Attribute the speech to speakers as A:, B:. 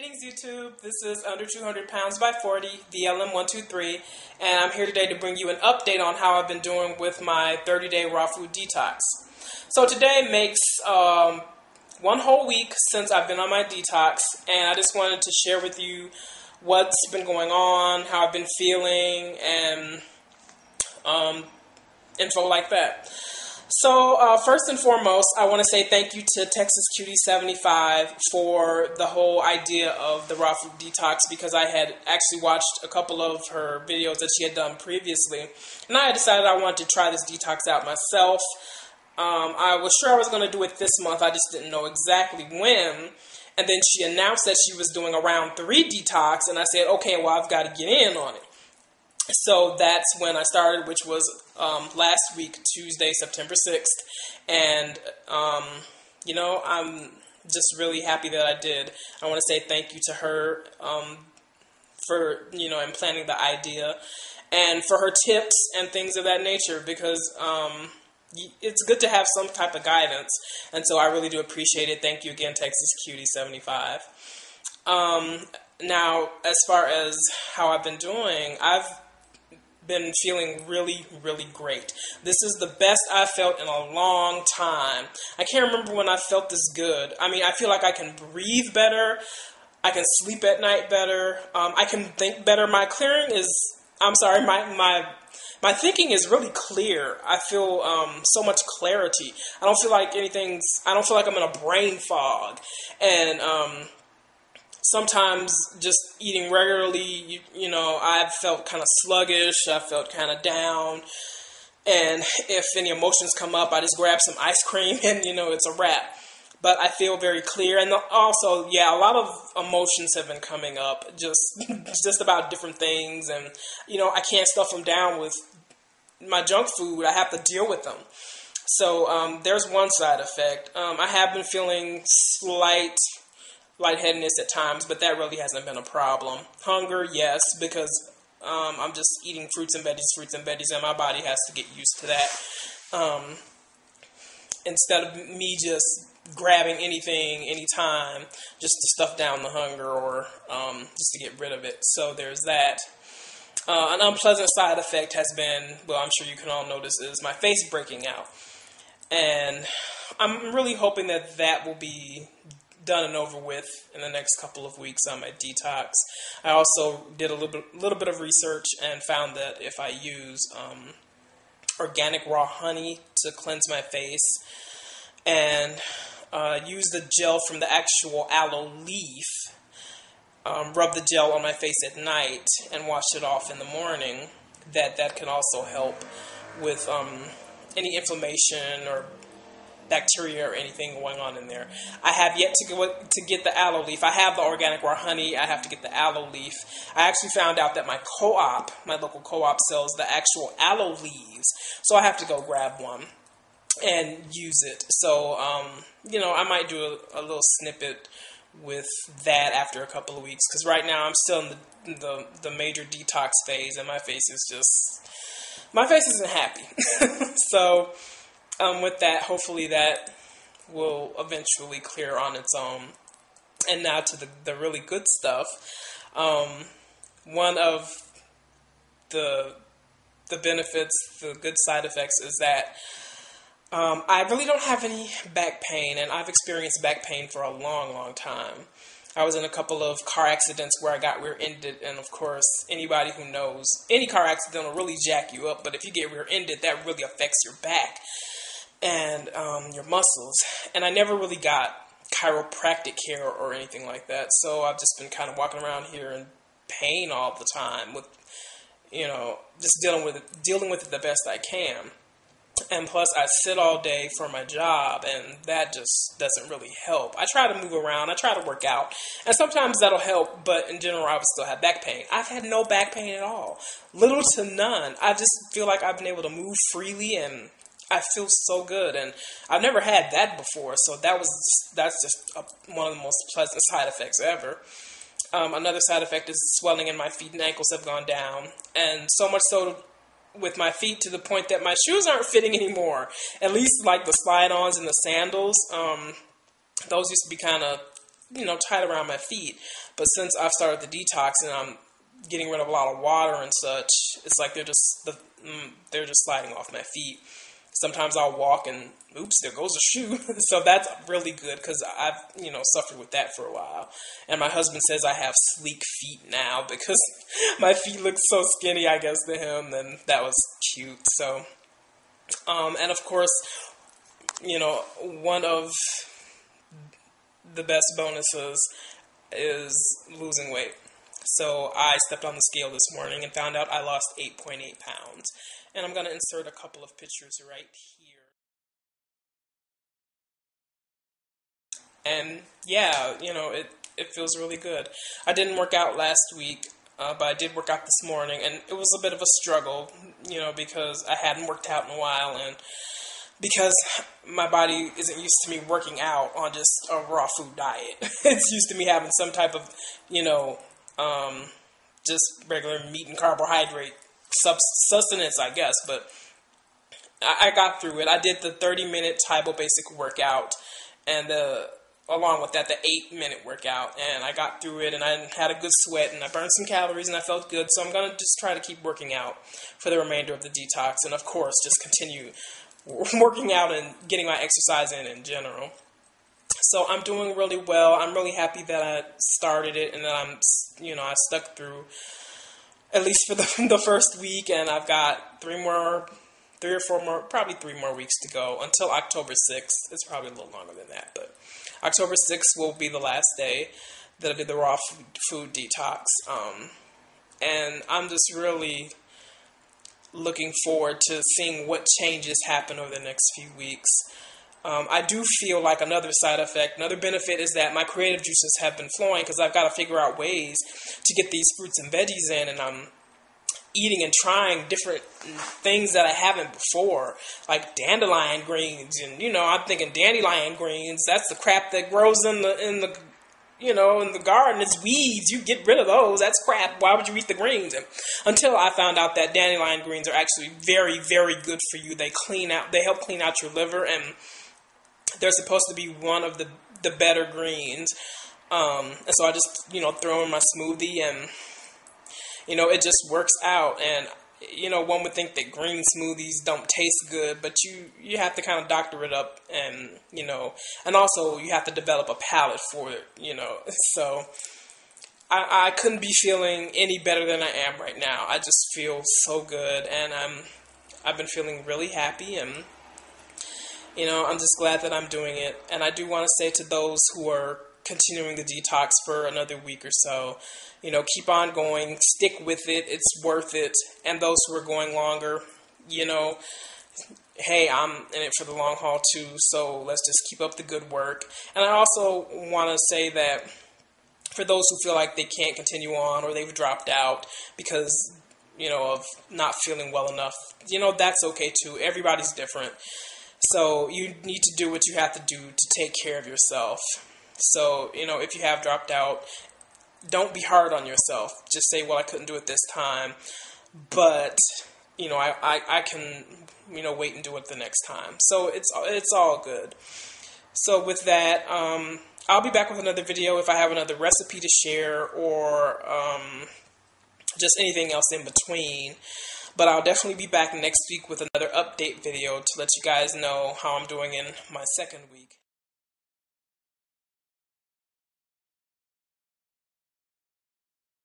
A: Greetings, YouTube. This is Under 200 Pounds by 40, the LM123, and I'm here today to bring you an update on how I've been doing with my 30-day raw food detox. So today makes 1 whole week since I've been on my detox, and I just wanted to share with you what's been going on, how I've been feeling, and info like that. So, first and foremost, I want to say thank you to Texas Cutie 75 for the whole idea of the raw food detox, because I had actually watched a couple of her videos that she had done previously, and I had decided I wanted to try this detox out myself. I was sure I was going to do it this month, I just didn't know exactly when, and then she announced that she was doing a round 3 detox, and I said, okay, well, I've got to get in on it. So that's when I started, which was last week, Tuesday, September 6th. And, I'm just really happy that I did. I want to say thank you to her for, and planning the idea, and for her tips and things of that nature, because it's good to have some type of guidance. And so I really do appreciate it. Thank you again, Texas Cutie 75. Now, as far as how I've been doing, I've been feeling really, really great. This is the best I've felt in a long time. I can't remember when I felt this good. I mean, I feel like I can breathe better. I can sleep at night better. I can think better. My thinking is really clear. I feel so much clarity. I don't feel like I'm in a brain fog. And sometimes just eating regularly, I've felt kind of sluggish, I felt kind of down, and if any emotions come up, I just grab some ice cream and, it's a wrap. But I feel very clear, and also, a lot of emotions have been coming up, just about different things, and, I can't stuff them down with my junk food. I have to deal with them. So there's one side effect. I have been feeling slight lightheadedness at times, but that really hasn't been a problem. Hunger, yes, because I'm just eating fruits and veggies, and my body has to get used to that. Instead of me just grabbing anything, anytime, just to stuff down the hunger or just to get rid of it. So there's that. An unpleasant side effect has been, well, I'm sure you can all notice, is my face breaking out. And I'm really hoping that will be done and over with in the next couple of weeks on my detox. I also did a little bit of research and found that if I use organic raw honey to cleanse my face and use the gel from the actual aloe leaf, rub the gel on my face at night and wash it off in the morning, that can also help with any inflammation or bacteria or anything going on in there. I have yet to get the aloe leaf. I have the organic raw honey. I have to get the aloe leaf. I actually found out that my local co-op sells the actual aloe leaves, so I have to go grab one and use it. So, I might do a little snippet with that after a couple of weeks, because right now I'm still in the major detox phase, and my face isn't happy. So, with that, hopefully that will eventually clear on its own. And now to the really good stuff. One of the benefits, the good side effects, is that I really don't have any back pain, and I've experienced back pain for a long, long time. I was in a couple of car accidents where I got rear-ended, and of course, anybody who knows, any car accident will really jack you up, but if you get rear-ended, that really affects your back and your muscles. And I never really got chiropractic care or anything like that, so I've just been kind of walking around here in pain all the time with, just dealing with it the best I can. And plus, I sit all day for my job, and that just doesn't really help. I try to move around, I try to work out, and sometimes that'll help, but in general, I would still have back pain. I've had no back pain at all. Little to none. I just feel like I've been able to move freely, and I feel so good, and I've never had that before, so that's just one of the most pleasant side effects ever. Another side effect is swelling in my feet and ankles have gone down, and so much so with my feet to the point that my shoes aren't fitting anymore. At least like the slide-ons and the sandals. Those used to be kind of tight around my feet. But since I've started the detox and I'm getting rid of a lot of water and such, it's like they're just sliding off my feet. Sometimes I'll walk and oops, there goes a shoe. So that's really good because I've suffered with that for a while. And my husband says I have sleek feet now because my feet look so skinny, I guess, to him, and that was cute. So and of course, one of the best bonuses is losing weight. So I stepped on the scale this morning and found out I lost 8.8 pounds. And I'm going to insert a couple of pictures right here. And yeah, it feels really good. I didn't work out last week, but I did work out this morning. And it was a bit of a struggle, because I hadn't worked out in a while. And because my body isn't used to me working out on just a raw food diet. It's used to me having some type of, just regular meat and carbohydrate sustenance, I guess. But I got through it. I did the 30-minute Taibo basic workout and along with that, the 8-minute workout. And I got through it and I had a good sweat and I burned some calories and I felt good. So I'm going to just try to keep working out for the remainder of the detox. And of course, just continue working out and getting my exercise in general. So I'm doing really well. I'm really happy that I started it and that I stuck through at least for the first week, and I've got 3 or 4 more, probably 3 more weeks to go until October 6th. It's probably a little longer than that, but October 6th will be the last day that I did the raw food detox. And I'm just really looking forward to seeing what changes happen over the next few weeks. I do feel like another side effect, another benefit is that my creative juices have been flowing because I've got to figure out ways to get these fruits and veggies in, and I'm eating and trying different things that I haven't before, like dandelion greens, and I'm thinking dandelion greens, that's the crap that grows in the garden. It's weeds. You get rid of those. That's crap. Why would you eat the greens? And until I found out that dandelion greens are actually very, very good for you. They help clean out your liver, and they're supposed to be one of the better greens. And so I just, throw in my smoothie and, it just works out. And, one would think that green smoothies don't taste good, but you have to kind of doctor it up and, and also you have to develop a palate for it, So I couldn't be feeling any better than I am right now. I just feel so good, and I've been feeling really happy, and I'm just glad that I'm doing it. And I do want to say to those who are continuing the detox for another week or so, keep on going, stick with it, it's worth it. And those who are going longer, hey, I'm in it for the long haul too, so let's just keep up the good work. And I also want to say that for those who feel like they can't continue on or they've dropped out because, of not feeling well enough, that's okay too. Everybody's different. So you need to do what you have to do to take care of yourself. So, if you have dropped out, don't be hard on yourself. Just say, well, I couldn't do it this time, but, I can, wait and do it the next time. So it's all good. So with that, I'll be back with another video if I have another recipe to share or just anything else in between. But I'll definitely be back next week with another update video to let you guys know how I'm doing in my second week.